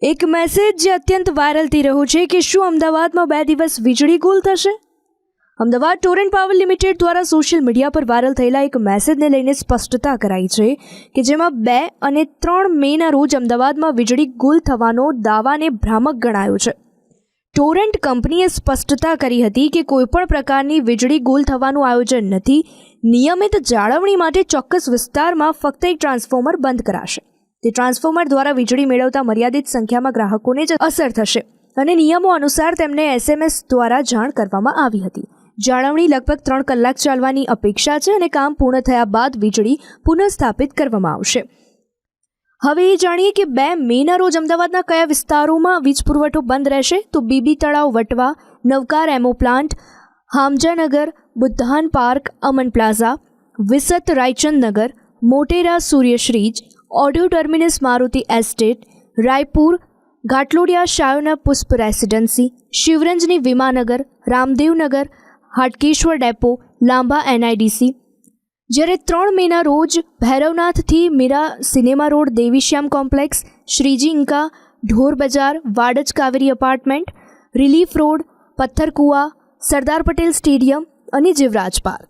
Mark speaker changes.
Speaker 1: એક મેસેજ જે અત્યંત વાયરલ થઈ રહ્યો છે કે શું અમદાવાદમાં 2 દિવસ વીજળી ગુલ થશે? અમદાવાદ ટોરેન્ટ પાવર લિમિટેડ દ્વારા સોશિયલ મીડિયા પર વાયરલ થયેલા એક મેસેજને લઈને સ્પષ્ટતા કરાઈ છે કે જેમાં 2 અને 3 મેના રોજ અમદાવાદમાં વીજળી ગુલ થવાનો દાવાને ભ્રામક ગણાયો છે. ટોરેન્ટ કંપનીએ સ્પષ્ટતા કરી હતી કે કોઈપણ પ્રકારની વીજળી ગુલ થવાનું આયોજન નથી. નિયમિત જાળવણી માટે ચોક્કસ વિસ્તારમાં ફક્ત એક ટ્રાન્સફોર્મર બંધ કરાશે. તે ટ્રાન્સફોર્મર દ્વારા વીજળી મેળવતા મર્યાદિત સંખ્યામાં ગ્રાહકોને જ અસર થશે અને નિયમો અનુસાર તેમને SMS દ્વારા જાણ કરવામાં આવી હતી. જાળવણી લગભગ 3 કલાક ચાલવાની અપેક્ષા છે અને કામ પૂર્ણ થયા બાદ વીજળી પુનઃસ્થાપિત કરવામાં આવશે. હવે એ જાણીએ કે 2 મેના રોજ અમદાવાદના કયા વિસ્તારોમાં વીજ પુરવઠો બંધ રહેશે. તો બીબી તળાવ વટવા, નવકાર એમો પ્લાન્ટ, હામજાનગર, બુદ્ધાન પાર્ક, અમન પ્લાઝા, વિસત રાયચંદ નગર, મોટેરા સૂર્યશ્રીજ, ઓડિયો terminus Maruti estate, Raipur, Ghatlodia Shayona Pushp residency, Shivranjani Vimanagar, Ramdevnagar, Hatkeshwar depot, Lamba NIDC. જ્યારે 3 મેના રોજ ભૈરવનાથથી Mira cinema road, Devishyam complex, Shriji ઇન્કા, Dhor Bazaar, Vadaj Kaveri apartment, relief road, Pattharkuva, Sardar Patel stadium અને જીવરાજ પાર્ક.